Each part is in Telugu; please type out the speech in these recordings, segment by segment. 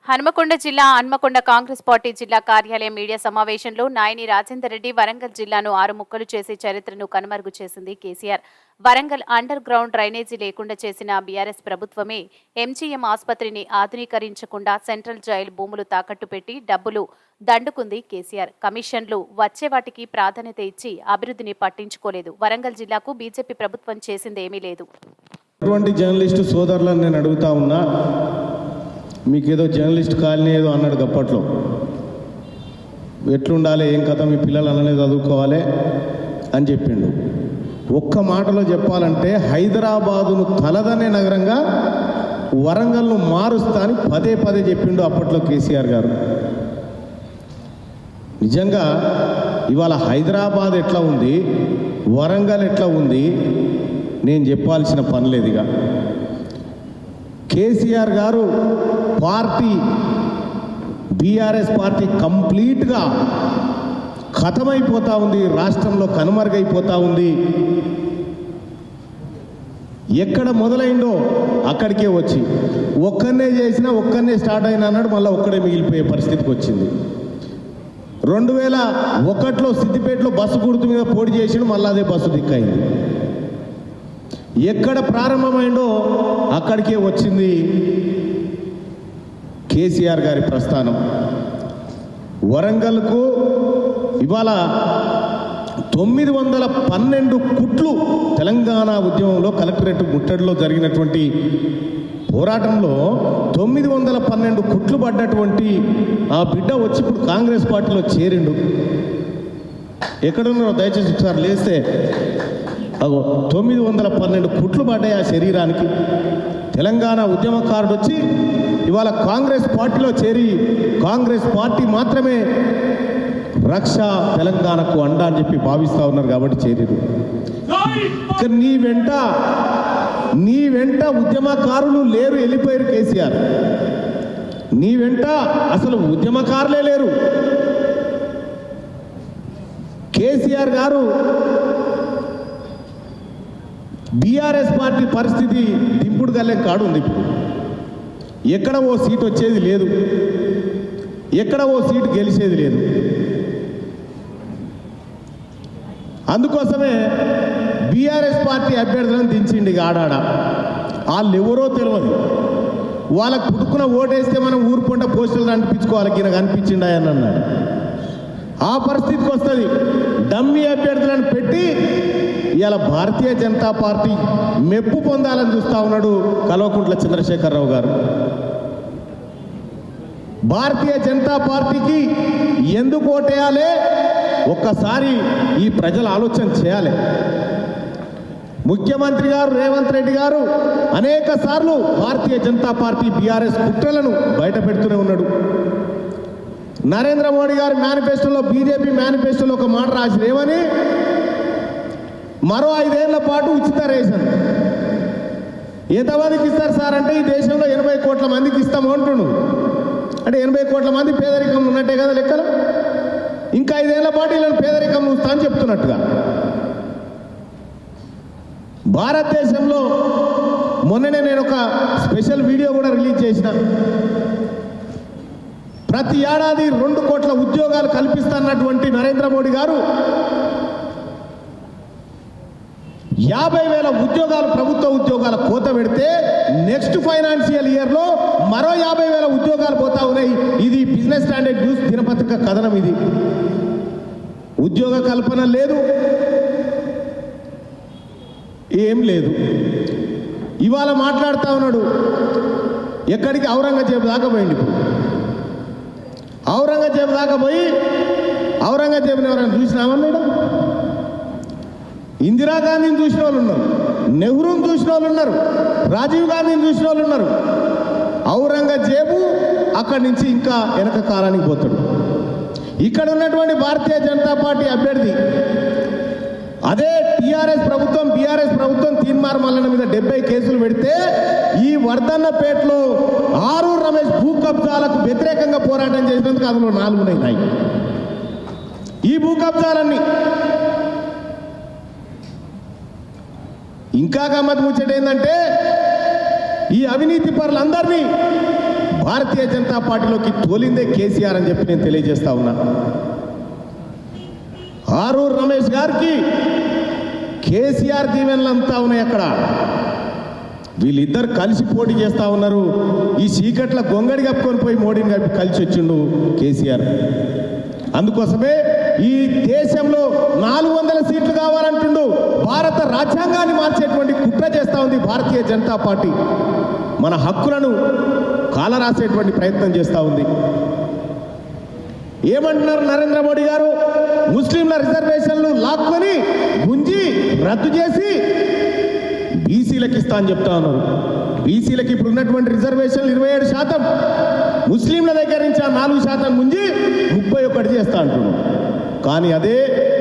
హన్మకొండ జిల్లా హన్మకొండ కాంగ్రెస్ పార్టీ జిల్లా కార్యాలయం మీడియా సమావేశంలో నాయని రాజేందర్ రెడ్డి వరంగల్ జిల్లాను 6 ముక్కలు చేసే చరిత్రను కనుమరుగు చేసింది KCR. Warangal under ground drainage లేకుండా చేసిన బీఆర్ఎస్ ప్రభుత్వమే ఎంజీఎం ఆసుపత్రిని ఆధునీకరించకుండా సెంట్రల్ జైలు భూములు తాకట్టు పెట్టి డబ్బులు దండుకుంది కేసీఆర్. కమిషన్లు వచ్చే వాటికి ప్రాధాన్యత ఇచ్చి అభివృద్ధిని పట్టించుకోలేదు. వరంగల్ జిల్లాకు బీజేపీ ప్రభుత్వం చేసిందేమీ లేదు. జర్నలిస్టు సోదరులను నేను అడుగుతా ఉన్నా, మీకేదో జర్నలిస్ట్ కాలనీ ఏదో అన్నాడు అప్పట్లో, ఎట్లుండాలి ఏం కథ, మీ పిల్లలు అలానే చదువుకోవాలి అని చెప్పిండు. ఒక్క మాటలో చెప్పాలంటే హైదరాబాదును తలదనే నగరంగా వరంగల్ను మారుస్తా అని పదే పదే చెప్పిండు అప్పట్లో కేసీఆర్ గారు. నిజంగా ఇవాళ హైదరాబాద్ ఎట్లా ఉంది, వరంగల్ ఎట్లా ఉంది నేను చెప్పాల్సిన పని లేదుగా. కేసీఆర్ గారు పార్టీ బీఆర్ఎస్ పార్టీ కంప్లీట్గా ఖతమైపోతూ ఉంది, రాష్ట్రంలో కనుమరుగైపోతూ ఉంది. ఎక్కడ మొదలైందో అక్కడికే వచ్చి ఒక్కనే చేసినా ఒక్కనే స్టార్ట్ అయినా అన్నాడు, మళ్ళీ ఒక్కడే మిగిలిపోయే పరిస్థితికి వచ్చింది. 2001లో సిద్దిపేటలో బస్సు గుర్తు మీద పోటీ చేసిండు, మళ్ళీ అదే బస్సు దిక్కైంది. ఎక్కడ ప్రారంభమైందో అక్కడికే వచ్చింది కేసీఆర్ గారి ప్రస్థానం. వరంగల్కు ఇవాళ 912 కుట్లు తెలంగాణ ఉద్యమంలో కలెక్టరేట్ ముట్టడిలో జరిగినటువంటి పోరాటంలో 912 కుట్లు పడ్డటువంటి ఆ బిడ్డ వచ్చి ఇప్పుడు కాంగ్రెస్ పార్టీలో చేరిండు. ఎక్కడున్నారో దయచేసి ఒకసారి లేస్తే 912 కుట్లు పడ్డాయి ఆ శరీరానికి. తెలంగాణ ఉద్యమకారుడు వచ్చి ఇవాళ కాంగ్రెస్ పార్టీలో చేరి కాంగ్రెస్ పార్టీ మాత్రమే రక్ష తెలంగాణకు అండ అని చెప్పి భావిస్తూ ఉన్నారు కాబట్టి చేరిరు. నీ వెంట ఉద్యమకారులు లేరు, వెళ్ళిపోయారు కేసీఆర్. నీ వెంట అసలు ఉద్యమకారులే లేరు. కేసీఆర్ గారు బీఆర్ఎస్ పార్టీ పరిస్థితి దింపుడు గల్లెం కాడు ఉంది. ఇప్పుడు ఎక్కడ ఓ సీట్ వచ్చేది లేదు, ఎక్కడ ఓ సీటు గెలిచేది లేదు. అందుకోసమే బీఆర్ఎస్ పార్టీ అభ్యర్థులను దించిండి ఆడాడ. వాళ్ళు ఎవరో తెలియదు, వాళ్ళకు పుట్టుకున్న ఓటేస్తే మనం ఊరు పొంట పోస్టులు అనిపించుకోవాలి, ఈయనకు అనిపించిండా అని అన్నాడు. ఆ పరిస్థితికి వస్తుంది. డమ్మీ అభ్యర్థులను పెట్టి ఇవాళ భారతీయ జనతా పార్టీ మెప్పు పొందాలని చూస్తూ ఉన్నాడు కల్వకుంట్ల చంద్రశేఖరరావు గారు. భారతీయ జనతా పార్టీకి ఎందుకు ఓటేయాలి ఒక్కసారి ఈ ప్రజలు ఆలోచన చేయాలి. ముఖ్యమంత్రి గారు రేవంత్ రెడ్డి గారు అనేక సార్లు భారతీయ జనతా పార్టీ బీఆర్ఎస్ కుట్రలను బయట పెడుతూనే ఉన్నాడు. నరేంద్ర మోడీ గారి మేనిఫెస్టోలో, బీజేపీ మేనిఫెస్టోలో ఒక మాట రాసి ఏమని, మరో 5 ఏళ్ల పాటు ఉచిత రేషన్. ఎంతమందికి ఇస్తారు సార్ అంటే ఈ దేశంలో 80 కోట్ల మందికి ఇస్తాము అంటున్నాడు. అంటే 80 కోట్ల మంది పేదరికం ఉన్నట్టే కదా లెక్కలు. ఇంకా 5 ఏళ్ల పాటు వీళ్ళని పేదరికం చూస్తా అని చెప్తున్నట్టుగా. భారతదేశంలో మొన్ననే నేను ఒక స్పెషల్ వీడియో కూడా రిలీజ్ చేసిన. ప్రతి ఏడాది 2 కోట్ల ఉద్యోగాలు కల్పిస్తున్నటువంటి నరేంద్ర మోడీ గారు 50,000 ఉద్యోగాలు, ప్రభుత్వ ఉద్యోగాల కోత పెడితే నెక్స్ట్ ఫైనాన్షియల్ ఇయర్లో మరో 50,000 ఉద్యోగాలు పోతా ఉన్నాయి. ఇది బిజినెస్ స్టాండర్డ్ న్యూస్ దినపత్రిక కథనం. ఇది ఉద్యోగ కల్పన లేదు, ఏం లేదు. ఇవాళ మాట్లాడుతూ ఉన్నాడు, ఎక్కడికి ఔరంగజేబు దాకా పోయింది. ఇప్పుడు ఔరంగజేబు దాకా పోయి ఔరంగజేబుని ఎవరైనా చూసినామన్నాడు. ఇందిరాగాంధీని చూసిన వాళ్ళు ఉన్నారు, నెహ్రూని చూసిన వాళ్ళు ఉన్నారు, రాజీవ్ గాంధీని చూసిన వాళ్ళు ఉన్నారు. ఔరంగజేబు అక్కడి నుంచి ఇంకా వెనక కాలానికి పోతాడు. ఇక్కడ ఉన్నటువంటి భారతీయ జనతా పార్టీ అభ్యర్థి అదే టీఆర్ఎస్ ప్రభుత్వం, బీఆర్ఎస్ ప్రభుత్వం తీన్మార్ మల్లన్న మీద 70 కేసులు పెడితే ఈ వర్ధన్నపేటలో ఆరూర్ రమేష్ భూ కబ్జాలకు వ్యతిరేకంగా పోరాటం చేసినందుకు అందులో 4 ఉన్నాయి. ఈ భూ కబ్జాలన్నీ ఇంకా గమ్మత్ ముచ్చట ఏంటంటే ఈ అవినీతి పరులందరినీ భారతీయ జనతా పార్టీలోకి తోలిందే కేసీఆర్ అని చెప్పి నేను తెలియజేస్తా ఉన్నా. ఆరూరు రమేష్ గారికి కేసీఆర్ దీవెనలంతా ఉన్నాయి. అక్కడ వీళ్ళిద్దరు కలిసి పోటీ చేస్తూ ఉన్నారు. ఈ చీకట్ల గొంగడి కప్పుకొని పోయి మోడీని కప్పి కలిసి వచ్చిండు కేసీఆర్. అందుకోసమే ఈ దేశంలో 400 సీట్లు కావాలంటుండు. భారత రాజ్యాంగాన్ని మార్చేటువంటి కుట్ర చేస్తూ ఉంది భారతీయ జనతా పార్టీ. మన హక్కులను కాలరాసేటువంటి ప్రయత్నం చేస్తూ ఉంది. ఏమంటున్నారు నరేంద్ర మోడీ గారు? ముస్లింల రిజర్వేషన్లు లాక్కొని గుంజి రద్దు చేసి బీసీలకు ఇస్తా అని చెప్తా ఉన్నారు. బీసీలకు ఇప్పుడు ఉన్నటువంటి రిజర్వేషన్లు 27%, ముస్లింల దగ్గర నుంచి 4% గుంజి 31 చేస్తా అంటున్నారు. కానీ అదే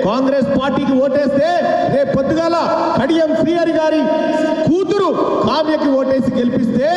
కాంగ్రెస్ పార్టీకి ఓటేస్తే రేపు పొద్దుగాల కడియం శ్రీహరి గారి కూతురు కావ్యకి ఓటేసి గెలిపిస్తే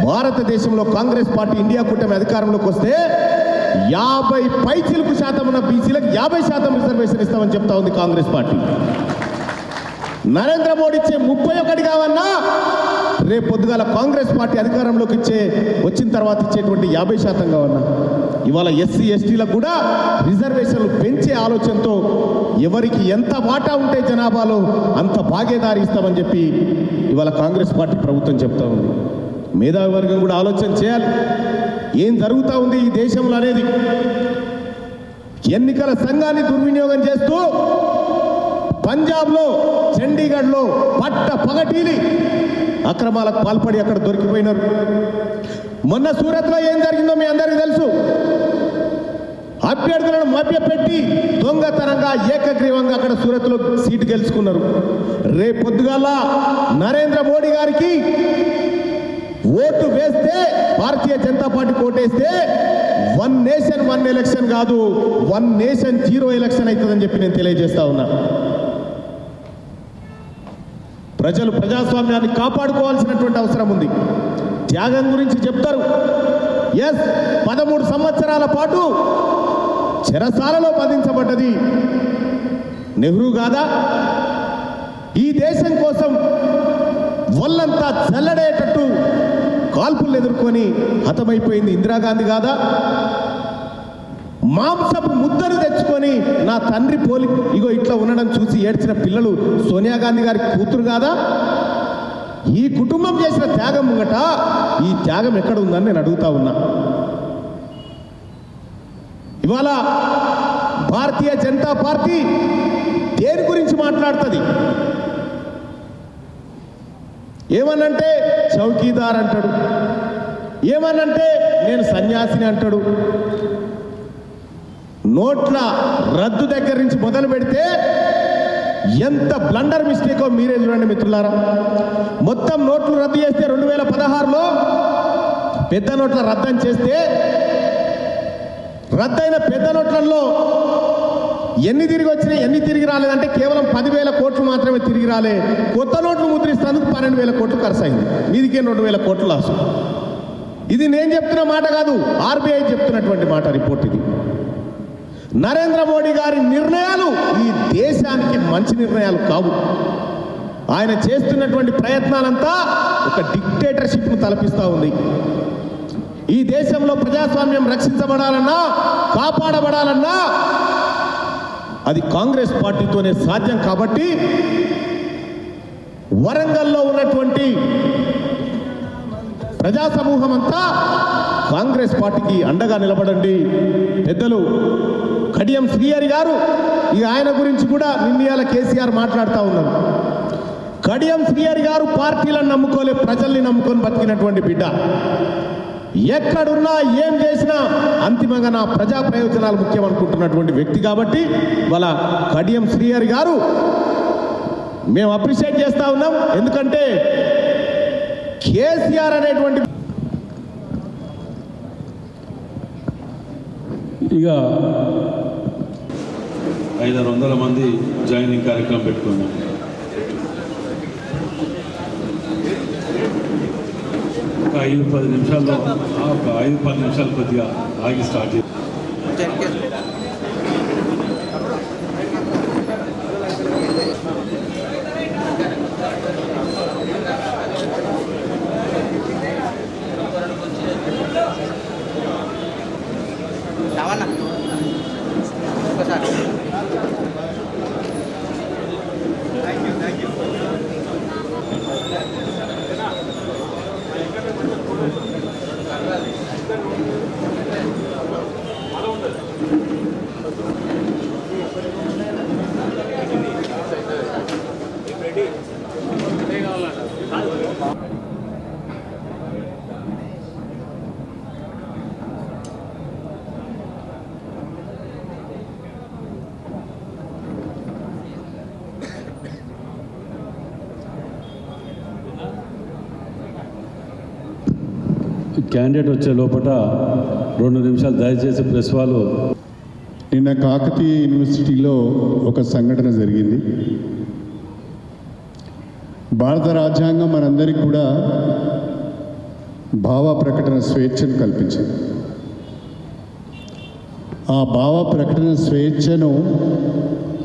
భారతదేశంలో కాంగ్రెస్ పార్టీ ఇండియా కూటమి అధికారంలోకి వస్తే 50% ఉన్న బీసీలకు 50% రిజర్వేషన్ ఇస్తామని చెప్తా ఉంది కాంగ్రెస్ పార్టీ. నరేంద్ర మోడీ ఇచ్చే 31 కావన్నా రేపు పొద్దుగాల కాంగ్రెస్ పార్టీ అధికారంలోకి వచ్చిన తర్వాత ఇచ్చేటువంటి 50% కావన్నా. ఇవాళ ఎస్సీ ఎస్టీలకు కూడా రిజర్వేషన్లు పెంచే ఆలోచనతో ఎవరికి ఎంత వాటా ఉంటే జనాభాలో అంత భాగీదారి ఇస్తామని చెప్పి ఇవాళ కాంగ్రెస్ పార్టీ ప్రభుత్వం చెప్తా ఉంది. మేధావి వర్గం కూడా ఆలోచన చేయాలి ఏం జరుగుతూ ఉంది ఈ దేశంలో అనేది. ఎన్నికల సంఘాన్ని దుర్వినియోగం చేస్తూ పంజాబ్లో చండీగఢ్లో పట్ట పగటీలి అక్రమాలకు పాల్పడి అక్కడ దొరికిపోయినారు. మొన్న సూరత్లో ఏం జరిగిందో మీ అందరికీ తెలుసు. అభ్యర్థులను మభ్యపెట్టి దొంగతనంగా ఏకగ్రీవంగా అక్కడ సూరత్లో సీటు గెలుచుకున్నారు. రేపు పొద్దుగాల నరేంద్ర మోడీ గారికి ఓటు వేస్తే, భారతీయ జనతా పార్టీకి ఓటేస్తే 1 నేషన్ 1 ఎలక్షన్ కాదు, 1 నేషన్ 0 ఎలక్షన్ అవుతుందని చెప్పి నేను తెలియజేస్తా ఉన్నా. ప్రజలు ప్రజాస్వామ్యాన్ని కాపాడుకోవాల్సినటువంటి అవసరం ఉంది. త్యాగం గురించి చెప్తారు. 13 సంవత్సరాల పాటు చెరసాలలో బంధించబడ్డది నెహ్రూ కాదా? ఈ దేశం కోసం ఒళ్ళంతా చల్లడేటట్టు కాల్పులు ఎదుర్కొని హతమైపోయింది ఇందిరాగాంధీ కాదా? మాంసపు ముద్దను తెచ్చుకొని నా తండ్రి పోలి ఇగో ఇట్లా ఉండడం చూసి ఏడ్చిన పిల్లలు సోనియా గాంధీ గారి కూతురు కాదా? ఈ కుటుంబం చేసిన త్యాగం ముంగట ఈ త్యాగం ఎక్కడ ఉందని నేను అడుగుతా ఉన్నా. ఇవాళ భారతీయ జనతా పార్టీ దేని గురించి మాట్లాడుతుంది? ఏమనంటే చౌకీదార్ అంటాడు, ఏమనంటే నేను సన్యాసిని అంటాడు. నోట్ల రద్దు దగ్గర నుంచి మొదలు పెడితే ఎంత బ్లండర్ మిస్టేకో మీరే చూడండి మిత్రులారా. మొత్తం నోట్లు రద్దు చేస్తే 2016లో పెద్ద నోట్ల రద్దని చేస్తే రద్దయిన పెద్ద నోట్లలో ఎన్ని తిరిగి వచ్చినాయి, ఎన్ని తిరిగి రాలేదంటే కేవలం 10,000 కోట్లు మాత్రమే తిరిగి రాలే. కొత్త నోట్లు ముద్రిస్తేందుకు 12,000 కోట్లు ఖర్చు అయింది. మీదికే 2,000 కోట్లు లాసు. ఇది నేను చెప్తున్న మాట కాదు, ఆర్బీఐ చెప్తున్నటువంటి మాట, రిపోర్ట్ ఇది. నరేంద్ర మోడీ గారి నిర్ణయాలు ఈ దేశానికి మంచి నిర్ణయాలు కావు. ఆయన చేస్తున్నటువంటి ప్రయత్నాలంతా ఒక డిక్టేటర్షిప్ను తలపిస్తూ ఉంది. ఈ దేశంలో ప్రజాస్వామ్యం రక్షించబడాలన్నా, కాపాడబడాలన్నా అది కాంగ్రెస్ పార్టీతోనే సాధ్యం. కాబట్టి వరంగల్లో ఉన్నటువంటి ప్రజా సమూహం అంతా కాంగ్రెస్ పార్టీకి అండగా నిలబడండి. పెద్దలు కడియం శ్రీహరి గారు, ఇక ఆయన గురించి కూడా నిన్నయాల కేసీఆర్ మాట్లాడుతూ ఉన్నారు. కడియం శ్రీహరి గారు పార్టీలను నమ్ముకోలే, ప్రజల్ని నమ్ముకొని బతికినటువంటి బిడ్డ. ఎక్కడున్నా ఏం చేసినా అంతిమంగా నా ప్రజా ప్రయోజనాలు ముఖ్యం అనుకుంటున్నటువంటి వ్యక్తి. కాబట్టి వాళ్ళ కడియం శ్రీహరి గారు మేము అప్రిషియేట్ చేస్తూ ఉన్నాం. ఎందుకంటే కేసీఆర్ అనేటువంటి ఇక 500 మంది జాయినింగ్ కార్యక్రమం పెట్టుకున్నాం. ఒక 5-10 నిమిషాల్లో, ఒక 5-10 నిమిషాలు కొద్దిగా ఆగి స్టార్ట్ చేస్తాం. రావన్నా ఒకసారి క్యాండిడేట్ వచ్చే లోపల 2 నిమిషాలు దయచేసి ప్రెస్ వాళ్ళు. నిన్న కాకతీయ యూనివర్సిటీలో ఒక సంఘటన జరిగింది. భారత రాజ్యాంగం మనందరికీ కూడా భావ ప్రకటన స్వేచ్ఛను కల్పించింది. ఆ భావ ప్రకటన స్వేచ్ఛను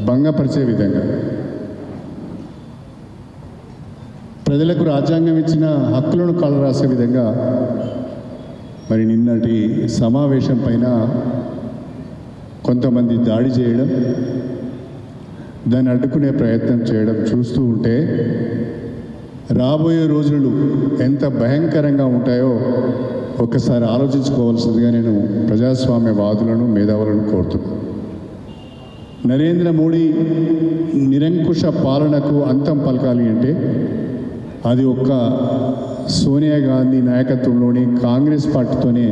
భంగపరిచే విధంగా ప్రజలకు రాజ్యాంగం ఇచ్చిన హక్కులను కాలరాసే విధంగా మరి నిన్నటి సమావేశం పైన కొంతమంది దాడి చేయడం, దాన్ని అడ్డుకునే ప్రయత్నం చేయడం చూస్తూ ఉంటే రాబోయే రోజులు ఎంత భయంకరంగా ఉంటాయో ఒక్కసారి ఆలోచించుకోవాల్సిందిగా నేను ప్రజాస్వామ్యవాదులను మేధావులను కోరుతున్నాను. నరేంద్ర మోడీ నిరంకుశ పాలనకు అంతం పలకాలి అంటే అది ఒక్క సోనియా గాంధీ నాయకత్వంలోని కాంగ్రెస్ పార్టీతోనే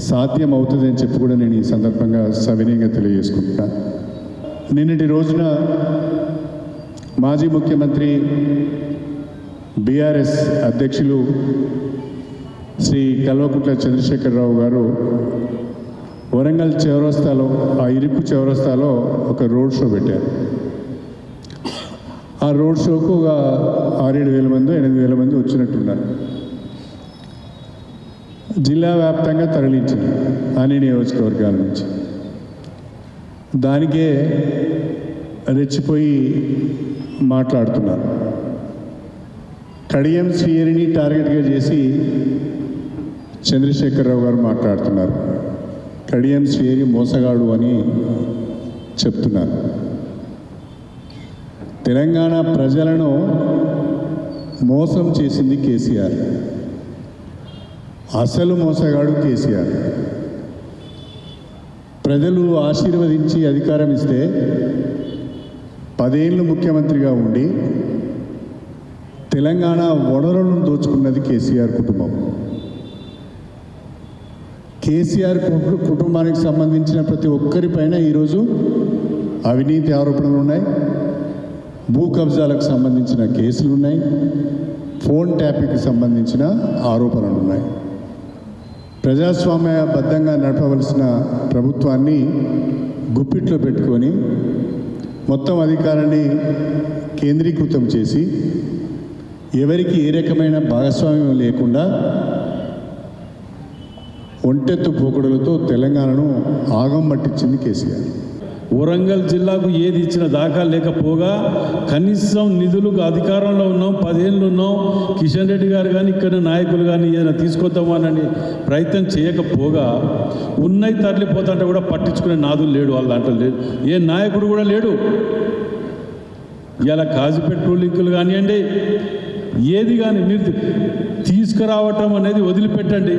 సాధ్యం అవుతుందని చెప్పి కూడా నేను ఈ సందర్భంగా సవినయంగా తెలియజేసుకుంటున్నాను. నిన్నటి రోజున మాజీ ముఖ్యమంత్రి బీఆర్ఎస్ అధ్యక్షులు శ్రీ కల్వకుంట్ల చంద్రశేఖరరావు గారు వరంగల్ చౌరస్తాలో, ఆ ఇరుకు చౌరస్తాలో ఒక రోడ్ షో పెట్టారు. ఆ రోడ్ షోకు ఒక 6-7 మంది 8,000 మంది వచ్చినట్టున్నారు. జిల్లా వ్యాప్తంగా తరలించారు అన్ని నియోజకవర్గాల నుంచి. దానికే రెచ్చిపోయి మాట్లాడుతున్నారు. కడియం శ్రీహరిని టార్గెట్గా చేసి చంద్రశేఖరరావు గారు మాట్లాడుతున్నారు. కడియం శ్రీహరి మోసగాడు అని చెప్తున్నారు. తెలంగాణ ప్రజలను మోసం చేసింది కేసీఆర్. అసలు మోసగాడు కేసీఆర్. ప్రజలు ఆశీర్వదించి అధికారం ఇస్తే 10 ఏళ్ళు ముఖ్యమంత్రిగా ఉండి తెలంగాణ వనరులను దోచుకున్నది కేసీఆర్ కుటుంబం. కేసీఆర్ కుటుంబానికి సంబంధించిన ప్రతి ఒక్కరిపైన ఈరోజు అవినీతి ఆరోపణలు ఉన్నాయి, భూ కబ్జాలకు సంబంధించిన కేసులు ఉన్నాయి, ఫోన్ ట్యాపింగ్కి సంబంధించిన ఆరోపణలు ఉన్నాయి. ప్రజాస్వామ్యబద్ధంగా నడపవలసిన ప్రభుత్వాన్ని గుప్పిట్లో పెట్టుకొని మొత్తం అధికారాన్ని కేంద్రీకృతం చేసి ఎవరికి ఏ రకమైన భాగస్వామ్యం లేకుండా ఒంటెత్తు పోకడులతో తెలంగాణను ఆగం పట్టించింది కేసీఆర్. వరంగల్ జిల్లాకు ఏది ఇచ్చిన దాఖలు లేకపోగా కనీసం నిధులకు అధికారంలో ఉన్నాం, 10 ఏళ్ళు ఉన్నాం. కిషన్ రెడ్డి గారు కానీ ఇక్కడ నాయకులు కానీ ఏదైనా తీసుకొద్దామని ప్రయత్నం చేయకపోగా ఉన్నాయి తరలిపోతుంటే కూడా పట్టించుకునే నాదులు లేడు, వాళ్ళ దాంట్లో లేడు, ఏ నాయకుడు కూడా లేడు. ఇలా కాజీపేట లింకులు కానివ్వండి, ఏది కానీ మీరు తీసుకురావటం అనేది వదిలిపెట్టండి.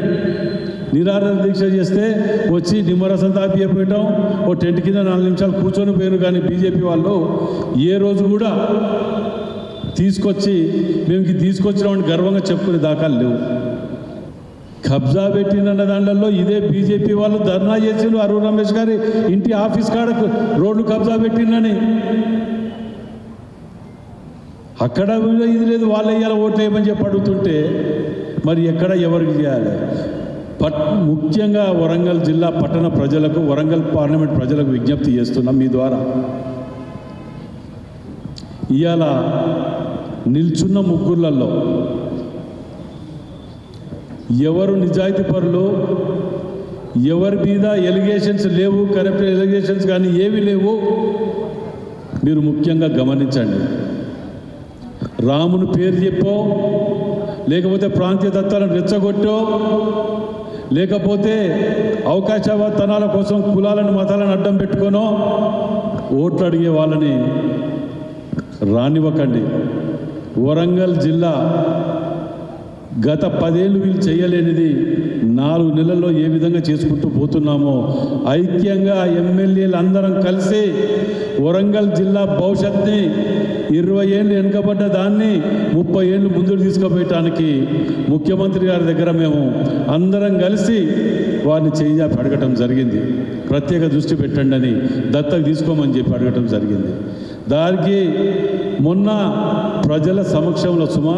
నిరాహార దీక్ష చేస్తే వచ్చి నిమ్మరసం తాపియపోయటం, ఓ టెంట్ కింద 4 నిమిషాలు కూర్చొని పోయారు. కానీ బీజేపీ వాళ్ళు ఏ రోజు కూడా తీసుకొచ్చి మేము తీసుకొచ్చినామని గర్వంగా చెప్పుకునే దాఖలు లేవు. కబ్జా పెట్టినన్న దాంట్లో ఇదే బీజేపీ వాళ్ళు ధర్నా చేసిండు. అరుణ్ రమేష్ గారి ఇంటి ఆఫీస్ కాడ రోడ్డు కబ్జా పెట్టిందని, అక్కడ ఇది లేదు, వాళ్ళు వేయాలి ఓట్లు వేయమని చెప్పి అడుగుతుంటే మరి ఎక్కడ ఎవరికి చేయాలి? ముఖ్యంగా వరంగల్ జిల్లా పట్టణ ప్రజలకు, వరంగల్ పార్లమెంట్ ప్రజలకు విజ్ఞప్తి చేస్తున్నాం మీ ద్వారా. ఇవాళ నిల్చున్న ముగ్గుర్లలో ఎవరు నిజాయితీ పరులు, ఎవరి మీద ఎలిగేషన్స్ లేవు, కరప్ట్ ఎలిగేషన్స్ కానీ ఏవి లేవు, మీరు ముఖ్యంగా గమనించండి. రాముని పేరు చెప్పో, లేకపోతే ప్రాంతీయ తత్వాలను రెచ్చగొట్టో, లేకపోతే అవకాశవాదనాల కోసం కులాలను మతాలను అడ్డం పెట్టుకోనో ఓట్లు అడిగే వాళ్ళని రానివ్వకండి. వరంగల్ జిల్లా గత 10 ఏళ్ళు వీళ్ళు చేయలేనిది 4 నెలల్లో ఏ విధంగా చేసుకుంటూ పోతున్నామో ఐక్యంగా ఎమ్మెల్యేలు అందరం కలిసి వరంగల్ జిల్లా భవిష్యత్తుని 20 ఏళ్ళు వెనుకబడ్డ దాన్ని 30 ఏళ్ళు ముందుకు తీసుకుపోయటానికి ముఖ్యమంత్రి గారి దగ్గర మేము అందరం కలిసి వారిని చేయాలి అడగటం జరిగింది. ప్రత్యేక దృష్టి పెట్టండి అని, దత్తకు తీసుకోమని చెప్పి అడగటం జరిగింది. దానికి మొన్న ప్రజల సమక్షంలో సుమారు